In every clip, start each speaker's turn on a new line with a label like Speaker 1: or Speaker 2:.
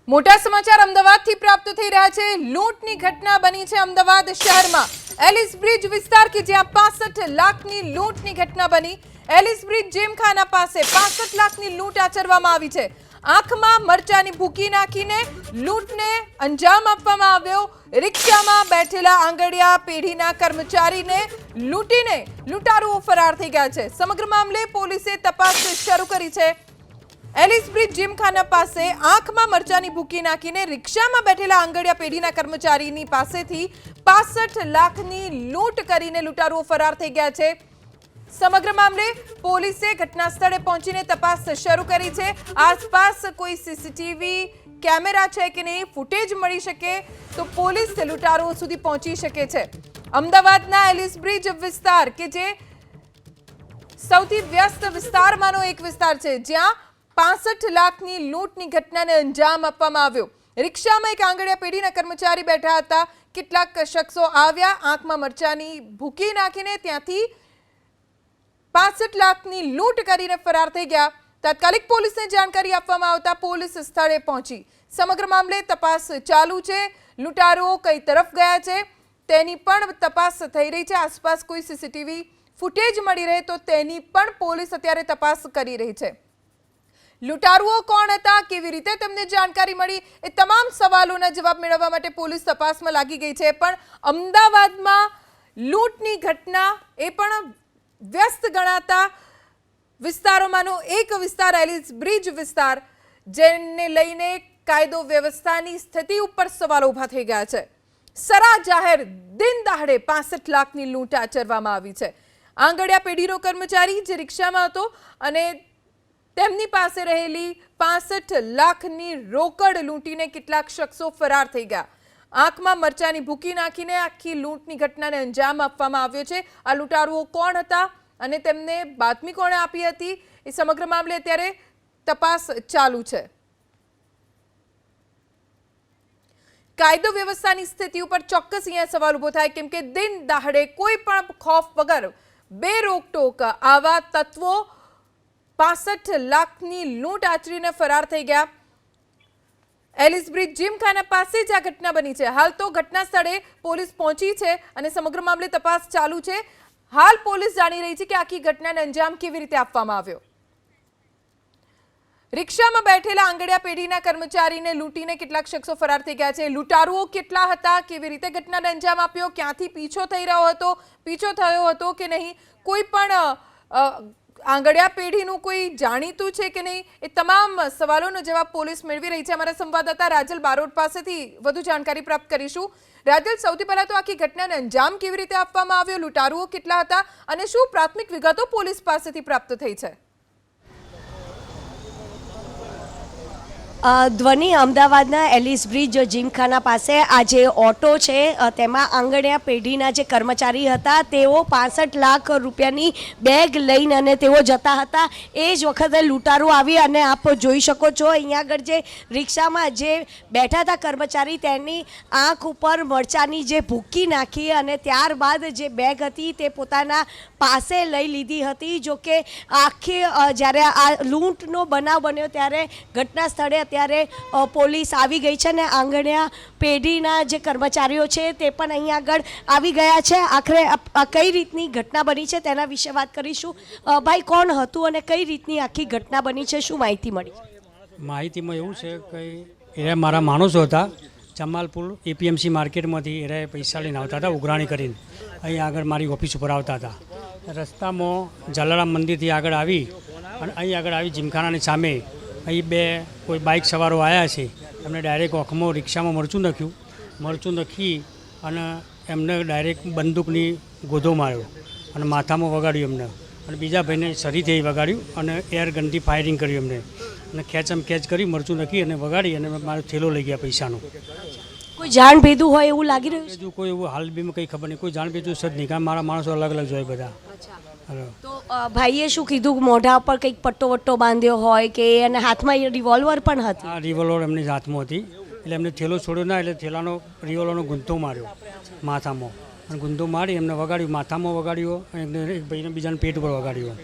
Speaker 1: મોટા સમાચાર અમદાવાદથી પ્રાપ્ત થઈ રહ્યા છે। લૂંટની ઘટના બની છે અમદાવાદ શહેરમાં એલિસ બ્રિજ વિસ્તાર કે જ્યાં 65 લાખની લૂંટની ઘટના બની। એલિસ બ્રિજ જીમખાના પાસે 65 લાખની લૂંટ આચરવામાં આવી છે। આંખમાં મરચાની ભૂકી નાખીને લૂંટને અંજામ આપવામાં આવ્યો। રિક્ષામાં બેઠેલા આંગડિયા પેઢીના કર્મચારીને લૂંટીને લૂંટારુઓ ફરાર થઈ ગયા છે। સમગ્ર મામલે પોલીસે તપાસ શરૂ કરી છે। એલિસ બ્રિજ જીમખાના પાસે આંખમાં મરચાની ભૂકી નાખીને રિક્ષામાં બેઠેલા આંગડિયા પેઢીના કર્મચારીની પાસેથી 65 લાખની લૂંટ કરીને લૂંટારુઓ ફરાર થઈ ગયા છે। સમગ્ર મામલે પોલીસે ઘટના સ્થળે પહોંચીને તપાસ શરૂ કરી છે। આસપાસ કોઈ સીસીટીવી કેમેરા છે કે નહીં, ફૂટેજ મળી શકે તો પોલીસ લૂંટારુઓ સુધી પહોંચી શકે છે। અમદાવાદના એલિસ બ્રિજ વિસ્તાર કે જે સૌથી વ્યસ્ત વિસ્તારમાંનો એક વિસ્તાર છે, જ્યાં 65 લાખની લૂંટની ઘટનાને અંજામ આપવામાં આવ્યો। રિક્ષામાં એક આંગડિયા પેઢીના કર્મચારી બેઠા હતા। કેટલાક શખ્સો આવ્યા, આંખમાં મરચાની ભૂકી નાખીને ત્યાંથી 65 લાખની લૂંટ કરીને ફરાર થઈ ગયા। તાત્કાલિક પોલીસને જાણકારી આપવામાં આવતા પોલીસ સ્થળે પહોંચી। સમગ્ર મામલે તપાસ ચાલુ છે। લૂંટારુઓ કઈ તરફ ગયા છે તેની પણ તપાસ થઈ રહી છે। આસપાસ કોઈ સીસીટીવી ફૂટેજ મળી રહે તો તેની પણ પોલીસ અત્યારે તપાસ કરી રહી છે। લૂંટારુઓ કોણ હતા, કેવી રીતે તેમને જાણકારી મળી, એ તમામ સવાલોના જવાબ મેળવવા માટે પોલીસ તપાસમાં લાગી ગઈ છે। પણ અમદાવાદમાં લૂંટની ઘટના એ પણ વ્યસ્ત ગણાતા વિસ્તારોમાંનો એક વિસ્તાર એલિસ બ્રિજ વિસ્તાર, જેને લઈને કાયદો વ્યવસ્થાની સ્થિતિ ઉપર સવાલો ઊભા થઈ ગયા છે। સરા જાહેર દિન દહાડે 65 લાખની લૂંટ આચરવામાં આવી છે। આંગડિયા પેઢીનો કર્મચારી જે રિક્ષામાં હતો અને તેમની પાસે રહેલી 65 લાખની રોકડ લૂંટીને કેટલાક શખ્સો ફરાર થઈ ગયા। આંખમાં મરચાની ભૂકી નાખીને આખી લૂંટની ઘટનાને અંજામ આપવામાં આવ્યો છે। આ લૂંટારુઓ કોણ હતા અને તેમને બાતમી કોણે આપી હતી, એ સમગ્ર મામલે અત્યારે તપાસ ચાલુ છે। કાયદો વ્યવસ્થાની સ્થિતિ ઉપર ચોક્કસ અહીંયા સવાલ ઉભો થાય, કેમ કે દિન દહાડે કોઈ પણ ખોફ વગર બે રોકટોક આવા તત્વો 65 લાખની લૂંટ આચરીને ફરાર થઈ ગયા। એલિસ બ્રિજ જીમખાના પાસે જ આ ઘટના બની છે। હાલ તો ઘટના સ્થળે પોલીસ પહોંચી છે અને સમગ્ર મામલે તપાસ ચાલુ છે। હાલ પોલીસ જાણી રહી છે કે આખી ઘટનાને અંજામ કેવી રીતે આપવામાં આવ્યો। રિક્ષામાં બેઠેલા આંગડિયા પેઢીના કર્મચારીને લૂંટીને કેટલાક શખ્સો ફરાર થઈ ગયા છે। લૂંટારુઓ કેટલા હતા, કેવી રીતે ઘટનાને અંજામ આપ્યો, ક્યાંથી પીછો થઈ રહ્યો હતો, પીછો થયો હતો કે નહીં, કોઈ પણ આંગડિયા પેઢીનું કોઈ જાણીતું છે કે નહીં, એ તમામ સવાલોનો જવાબ પોલીસ મેળવી રહી છે। અમારા સંવાદદાતા રાજલ બારોટ પાસેથી વધુ જાણકારી પ્રાપ્ત કરીશું। રાજલ, સૌથી પહેલા તો આખી ઘટનાને અંજામ કેવી રીતે આપવામાં આવ્યો, લૂંટારુઓ કેટલા હતા અને શું પ્રાથમિક વિગતો પોલીસ પાસેથી પ્રાપ્ત થઈ છે?
Speaker 2: ધ્વનિ, અમદાવાદના એલિસ બ્રિજ જીમખાના પાસે આ જે ઓટો છે તેમાં આંગડિયા પેઢીના જે કર્મચારી હતા તેઓ 65 લાખ રૂપિયાની બેગ લઈને અને તેઓ જતા હતા। એ જ વખતે લૂંટારો આવી અને આપ જોઈ શકો છો અહીંયા આગળ જે રિક્ષામાં જે બેઠા હતા કર્મચારી, તેની આંખ ઉપર મરચાની જે ભૂકી નાખી અને ત્યારબાદ જે બેગ હતી તે પોતાના પાસે લઈ લીધી હતી। જો કે આખી જ્યારે આ લૂંટનો બનાવ બન્યો ત્યારે ઘટના સ્થળે ત્યારે પોલીસ આવી ગઈ છે અને આંગણિયા પેઢીના જે કર્મચારીઓ છે તે પણ અહીં આગળ આવી ગયા છે। આખરે કઈ રીતની ઘટના બની છે તેના વિશે વાત કરીશું। ભાઈ, કોણ હતું અને કઈ રીતની આખી ઘટના બની છે, શું માહિતી મળી?
Speaker 3: માહિતીમાં એવું છે કે એ મારા માણસો હતા, જમાલપુર એપીએમસી માર્કેટમાંથી એ પૈસા લઈને આવતા હતા, ઉઘરાણી કરીને અહીં આગળ મારી ઓફિસ ઉપર આવતા હતા। રસ્તામાં જલારામ મંદિરથી આગળ આવી અને અહીં આગળ આવી જીમખાનાની સામે અહીં કોઈ બાઇક સવારો આવ્યા છે। એમને ડાયરેક્ટ ઓખમાં રિક્ષામાં મરચું નાખી અને એમને ડાયરેક્ટ બંદૂકની ગોધો માર્યો અને માથામાં વગાડ્યું એમને, અને બીજા ભાઈને છરીથી વગાડ્યું અને એર ગનથી ફાયરિંગ કર્યું એમને, અને ખેંચમ ખેંચ કરી મરચું નાખી અને વગાડી અને મારો થેલો લઈ ગયા પૈસાનો।
Speaker 2: કોઈ જાણ ભેદું હોય એવું લાગી રહ્યું છે?
Speaker 3: કોઈ એવું હાલ બીમાં કંઈ ખબર નહીં, કોઈ જાણ ભેદું સદ નહીં, કારણ મારા માણસો અલગ અલગ જોઈએ બધા।
Speaker 2: તો ભાઈએ શું કીધું, મોઢા પર કંઈક પટ્ટો વટ્ટો બાંધ્યો હોય કે, અને હાથમાં રિવોલ્વર પણ હતી?
Speaker 3: આ રિવોલ્વર એમની હાથમાં હતી, એટલે એમને થેલો છોડ્યો ના, એટલે થેલાનો રિવોલ્વરનો ગુંથો માર્યો માથામાં, અને ગુંથો મારી એમને વગાડ્યું, માથામાં વગાડ્યો અને એક ભાઈને બીજાને પેટ ઉપર વગાડ્યો।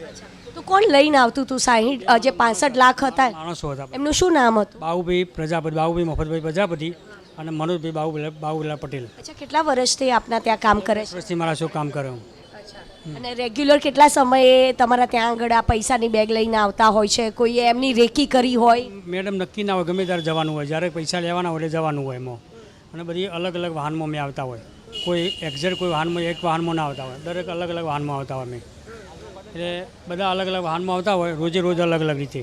Speaker 2: તો કોણ લઈને આવતું હતું 60 જે 65 લાખ હતા
Speaker 3: માણસો હતા
Speaker 2: એમનું શું નામ હતું?
Speaker 3: બાબુભાઈ મફતભાઈ પ્રજાપતિ અને મનોજભાઈ બાબુલા પટેલ.
Speaker 2: અચ્છા, કેટલા વર્ષથી આપના ત્યાં કામ કરે છે?
Speaker 3: વર્ષથી મારા શું કામ કરે હું.
Speaker 2: અને રેગ્યુલર કેટલા સમયે તમારા ત્યાં આગળ આ પૈસાની બેગ લઈને આવતા હોય છે? કોઈએ એમની રેકી કરી હોય?
Speaker 3: મેડમ નક્કી ના હોય, ગમે ત્યારે જવાનું હોય, જ્યારે પૈસા લેવાના હોય એટલે જવાનું હોય એમાં. અને બધી અલગ અલગ વાહનમાં મેં આવતા હોય, કોઈ એક્ઝેક્ટ કોઈ વાહનમાં એક વાહનમાં ના આવતા હોય, દરેક અલગ અલગ વાહનમાં આવતા હોય મેં. એટલે બધા અલગ અલગ વાહનમાં આવતા હોય, રોજે રોજ અલગ અલગ રીતે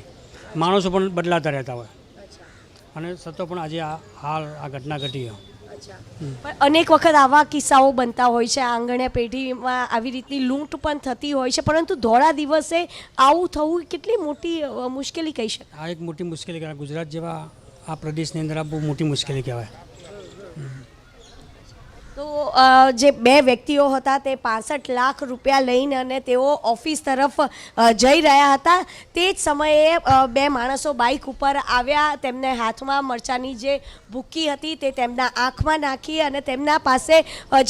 Speaker 3: માણસો પણ બદલાતા રહેતા હોય. અને છતાં પણ આજે હાલ આ ઘટના ઘટી.
Speaker 2: પણ અનેક વખત આવા કિસ્સાઓ બનતા હોય છે, આંગણે પેઢીમાં આવી રીતની લૂંટ પણ થતી હોય છે, પરંતુ ધોળા દિવસે આવું થવું કેટલી મોટી મુશ્કેલી કહી શકાય?
Speaker 3: આ એક મોટી મુશ્કેલી કહેવાય. ગુજરાત જેવા આ પ્રદેશની અંદર આ બહુ મોટી મુશ્કેલી કહેવાય.
Speaker 2: તો જે બે વ્યક્તિઓ હતા તે 65 લાખ રૂપિયા લઈને અને તેઓ ઓફિસ તરફ જઈ રહ્યા હતા. તે જ સમયે બે માણસો બાઇક ઉપર આવ્યા. તેમને હાથમાં મરચાની જે ભૂકી હતી તે તેમના આંખમાં નાખી અને તેમના પાસે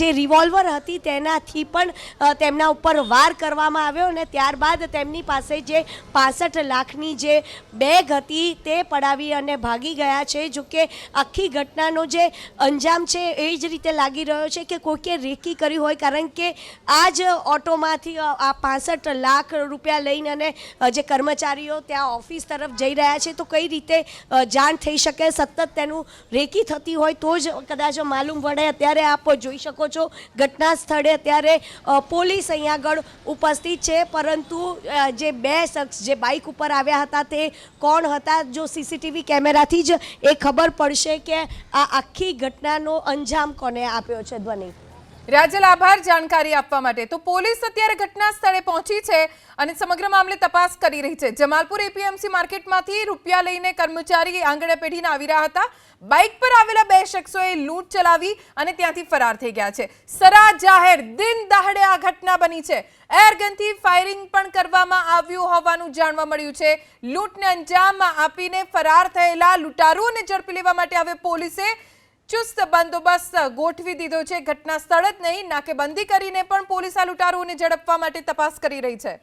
Speaker 2: જે રિવોલ્વર હતી તેનાથી પણ તેમના ઉપર વાર કરવામાં આવ્યો. અને ત્યારબાદ તેમની પાસે જે 65 લાખની જે બેગ હતી તે પડાવી અને ભાગી ગયા છે. જોકે આખી ઘટનાનો જે અંજામ છે એ જ રીતે લાગી રહ્યો છે કે કોઈકે રેકી કરી હોય, કારણ કે આ જ ઓટોમાંથી આ 65 લાખ રૂપિયા લઈને અને જે કર્મચારીઓ ત્યાં ઓફિસ તરફ જઈ રહ્યા છે તો કઈ રીતે જાણ થઈ શકે? સતત તેનું રેકી થતી હોય તો જ કદાચ માલુમ પડે. અત્યારે આપ જોઈ શકો છો ઘટના સ્થળે અત્યારે પોલીસ અહીંયા આગળ ઉપસ્થિત છે, પરંતુ જે બે શખ્સ જે બાઇક ઉપર આવ્યા હતા તે કોણ હતા? જો સીસીટીવી કેમેરાથી જ એ ખબર પડશે કે આ આખી ઘટનાનો અંજામ કોને આપ્યો છે. ધ્વનિ
Speaker 1: રાજલ, આભાર જાણકારી આપવા માટે. તો પોલીસ અત્યારે ઘટના સ્થળે પહોંચી છે અને સમગ્ર મામલે તપાસ કરી રહી છે. જમાલપુર એપીએમસી માર્કેટમાંથી રૂપિયા લઈને કર્મચારી આંગણે પેઢીને આવી રહ્યા હતા. બાઇક પર આવેલા બે શખ્સોએ લૂંટ ચલાવી અને ત્યાંથી ફરાર થઈ ગયા છે. સરા જાહેર દિન દહાડે આ ઘટના બની છે. એરગનથી ફાયરિંગ પણ કરવામાં આવ્યું હોવાનું જાણવા મળ્યું છે. લૂંટને અંજામ આપીને ફરાર થયેલા લૂંટારુઓને ઝડપી લેવા માટે હવે પોલીસે ચુસ્ત બંદોબસ્ત ગોઠવી દીધો છે. ઘટના સ્થળ જ નહીં, નાકેબંધી કરીને પણ પોલીસ આ લૂંટારુઓને ઝડપવા માટે તપાસ કરી રહી છે.